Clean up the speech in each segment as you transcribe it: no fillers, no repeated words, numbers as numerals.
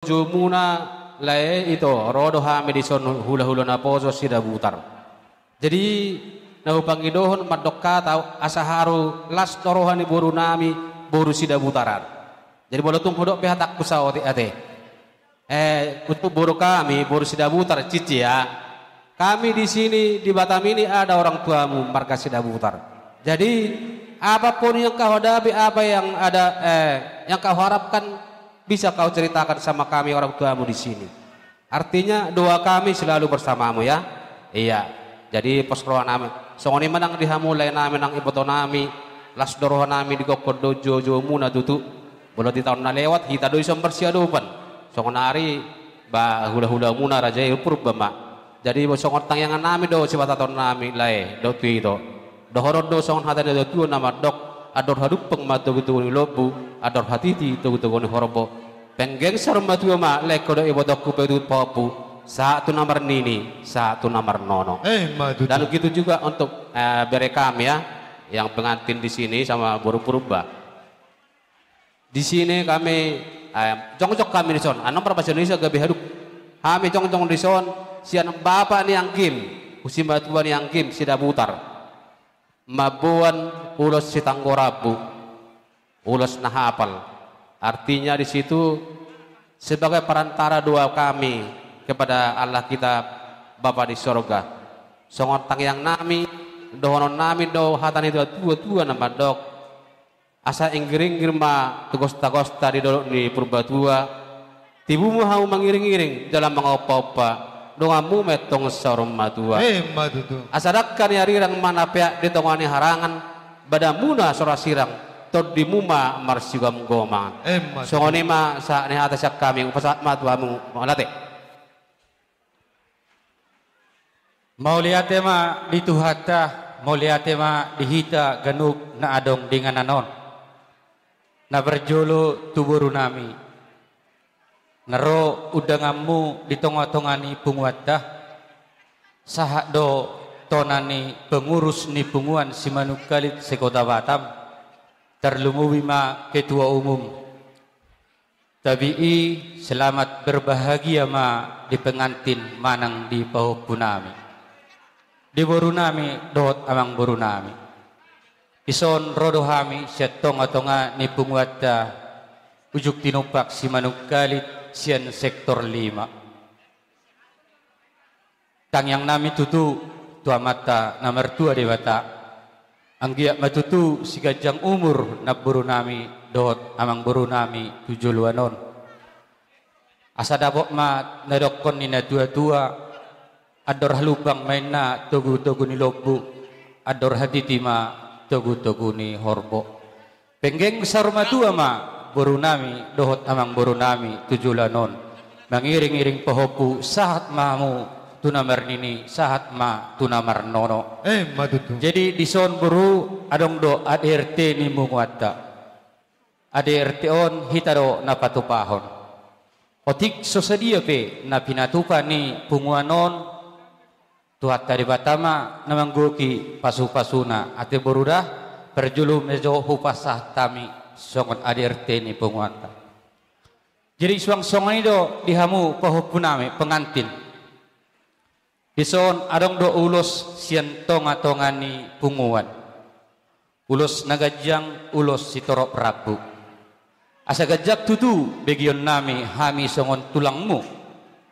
jumuna lae itu rodo hami di son hula-hula na poso sida butar. Jadi nahu pangidohon madokka tau asaharu las torohani boru nami boru sida butaran. Jadi bolotung hodok pihatak kusawati ate. Untuk boru kami boru sida butar cici ya. Kami di sini di Batam ini ada orang tuamu marga sida butar. Jadi apapun yang kau hadapi, apa yang ada yang kau harapkan bisa kau ceritakan sama kami orang tuamu di sini. Artinya doa kami selalu bersamamu ya. Iya. Jadi posrohan nami. Songoni menang dihamulai nami nang iboto nami. Las doroh nami di kokor dojo muna tutu. Boleh di tahun na lewat kita doi somber siadupan. Songonari ba hula-hula muna raja purba mak. Jadi songon tangyangan nami do sibata tahun nami lae do tu itu. Dohorod do songon hata do tu nama dok ador hadupeng matu gitu ni lobu ador hatiti tu gitu ni horobo. Penggeng sarung matu ma leko do ibodok ku pedu popu. Satu nomor nini, satu nomor nono. Dan begitu juga untuk berekam ya, yang pengantin di sini sama buru purba. Di sini kami jong-jong kami di son. Anong bahasa Indonesia gabi haduk. Kami jong-jong di son. Sian bapak ni angkim, usim batuan ni angkim sida butar. Mabuan ulos si tanggorabu, ulos nahapal. Artinya di situ sebagai perantara doa kami kepada Allah kita Bapa di sorga. Songon tang yang nami, dohonon nami do hatan itu tua nama dok. Asa inggiring girma tugos-tagosta di dolok di purbatua. Tibumu hau mengiring-iring dalam mengopa-opa. Dongamu metong sarum matua. Asadakkan yarirang mana pihak ditongani harangan badamuna sora sirang tod dimuma marsugam gomangan. Songoni ma sa ni atas kami upasat matuamu malate. Mauliate ma dituhata, mauliate ma dihita ganug na adong dengan anon. Na berjolo tuburu nami. Naro udangamu di tongah-tongani punguatdah sahak do tonani pengurus ni punguan si Manukalit sekota Batam terlumuwi ma ketua umum tabi'i selamat berbahagia ma di pengantin manang di pahupu nami di boru nami dot amang boru nami ison rodo hami siat tonga-tonga ni punguatdah ujuk tinupak si Manukalit sian sektor 5 tang yang nami tutu tua mata nomor 2 di bata anggiak matutu si gajang umur na buru nami dot amang buru nami 7 luanon asa dabok ma nadokon ni na tua-tua ador halubang main na togu-togu ni lobu ador haditi ma togu-togu ni horbo penggeng saruma tua ma buru nami dohot amang buru nami 7 lanon mangiring-iring pohopu sahat mamu tunamar nini sahat ma tunamar nono jadi di son buru adong do ADRT ni munguata ADRT on hitaro na patupahon otik sosadia pe na pinatupa ni punguanon tuhat dari Batama namanggoki pasu-pasuna ate borudah perjulu mejo hupasah tami songon ADRT ni penguata. Jadi suang songon itu dihamu pahupunami pengantin. Dison adong do ulos sian tonga-tonga ni punguan. Ulos nagajang ulos si torok Prabu. Asa gajak tutu begion nami hami songon tulangmu.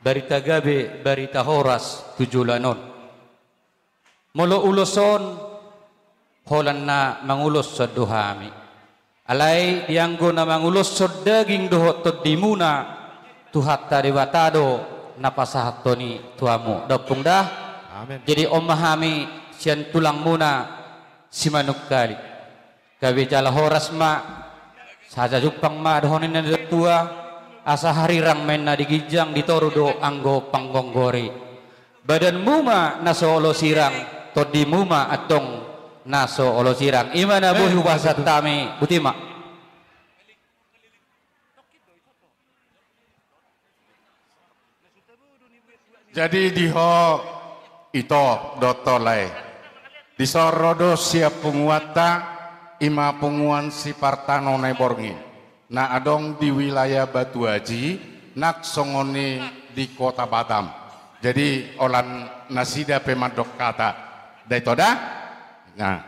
Barita gabe barita horas 7 lanon. Molo uloson holan na mangulos sa duhami. Alai dianggo na mangulos sa daging dohot to dimuna tuhat tari watado napasahat to ni tuamu dopung dah. Amen. Jadi omahami sian tulang muna si Manukalit gabe jala horas ma saja jupang ma dohonin na tua asa harirang men na digijang ditorudo anggo panggonggori badan muma naso olo sirang to dimuma atong naso olo sirang imana buhi wasat tami butima jadi diho ito dotolai disorodo siap penguata ima punguan si Partanone Borngin na adong di wilayah Batu Haji nak songoni di kota Batam. Jadi olan nasida pemadok kata. Dai toda? Nah.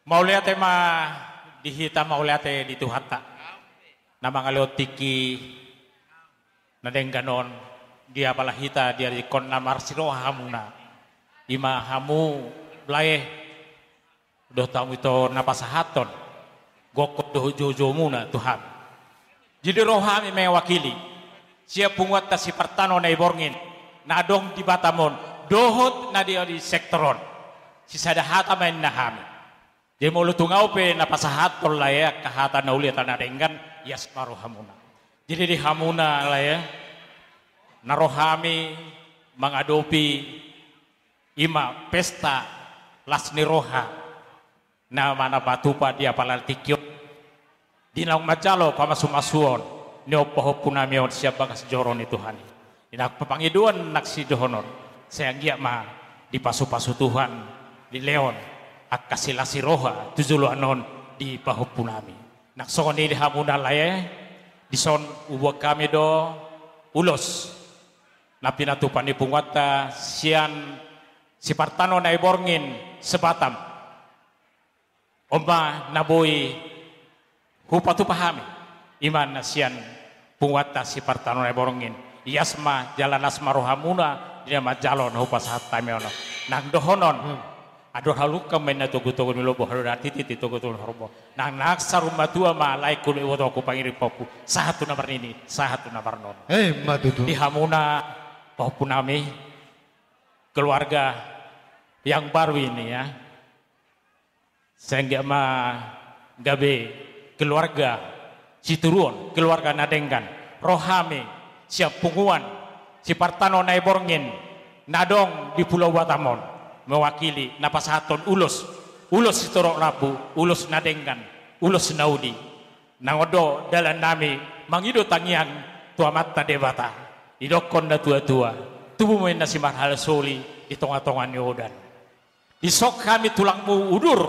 Mau lihat tema dihita mau lihat di Tuhan tak. Nama ngaliotiki nadengganon dia pala hita dia di kon namar siroha hamuna. Ima hamu blaye doh tamu itu napasahaton. Gokot doh jojo muna Tuhan. Jadi rohami mewakili. Siap punguat ta si Partanon na iborngin. Nadong di Batamon. Dohot na dia di sektoron. Si sadahata main nahami. Dia mau lutungau pe napasahaton lah ya. Kahata na uliat na denggan. Yasmaru hamuna. Jadi di hamuna lah ya. Narohami mengadopi ima pesta lasni roha. Na mana batupa dia palal tikyot. Dinaung majalo pamasumasuon ni opoho punamion siap bagas joron itu hani. Inak pepangiduan naksi dohonor. Saya giat ma di pasu-pasu Tuhan di leon akasilasi roha tujulu anon di paho punami. Nak soni di hamuna laye di son ubo kami do ulos. Napi natupan di pungwata sian si Partanon na iborngin sebatam. Oma naboi hupatu pahami iman nasian pungwata si Partanon na iborngin. Iasma jalan asma rohamuna dia majalon hupas hatta meono. Nang dohonon aduh haluka mena tugu-tugu nilobo harudati titi tugu-tugu horbo. Nang naksa rumah tua ma laikul iwoto aku pangiri popu. Sahatu nomor ini, sahatu nomor non. Matutu. Di hamuna popu nami keluarga yang baru ini ya. Sehingga ma gabe keluarga Situruon, keluarga Nadenggan, rohame siap punguan si Partanon na iborngin nadong di Pulau Batamon mewakili napasahaton ulos Sitorok Rabu, ulos Nadenggan, ulos Naudi nangodo dalan nami mangido tangiang tua mata debata idokon na tua-tua tubuh main nasi marhal soli di tonga-tongan yodan isok kami tulangmu udur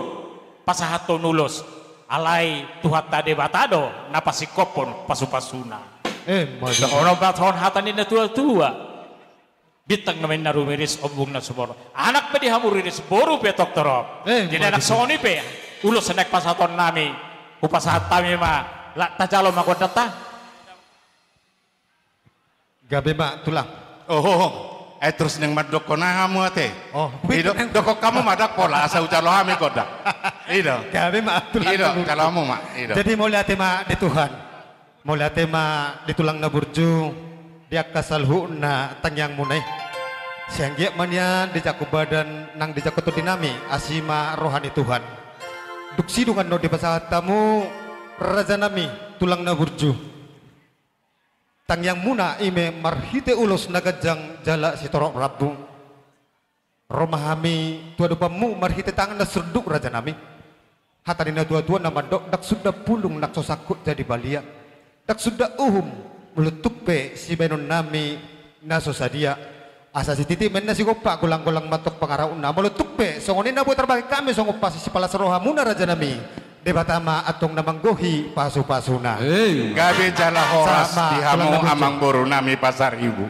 pasahaton ulos alai Tuhan tade batado napasikopon pasu-pasuna. Orang baton hatan ini tua-tua. Bitang namin narumiris obung na sumoro. Anak pa di hamuriris boru pe doktorop. Jadi anak soni pe ulos naik pasaton nami upasahat kami ma tajalo makodata. Gabe mak tulang. Terus neng madok kona kamu ate. Doko kamu madak pola asa ucalo kami kodak. Ido. Gabe mak tulang. Ido kalau kamu mak. Ido. Jadi mau lihat tema di Tuhan. Mau lihat tema di tulang na burju. Dia kasalhu na tangyang munay. Sianggiak manya di jaku badan nang di jaku dinami asima rohani Tuhan. Duksi dungan no di pasahat tamu raja nami tulang na burju. Tangyang muna ime marhite ulos nagajang jala si Torok Rabu. Romahami tua dupamu marhite tangan na serduk raja nami. Hatanina tua-tua nama dok dak sudah pulung nak sosakut jadi balia. Dak sudah meletup pe si benon nami na sosadia. Asa si titi men na si gopa gulang-gulang matok pangarauna meletup pe songoni na buat terbagi kami songopa si palas rohamuna raja nami. Debatama atong namanggohi pasu-pasuna. Gabi jala horas di hamu amang boru nami pasar ibu.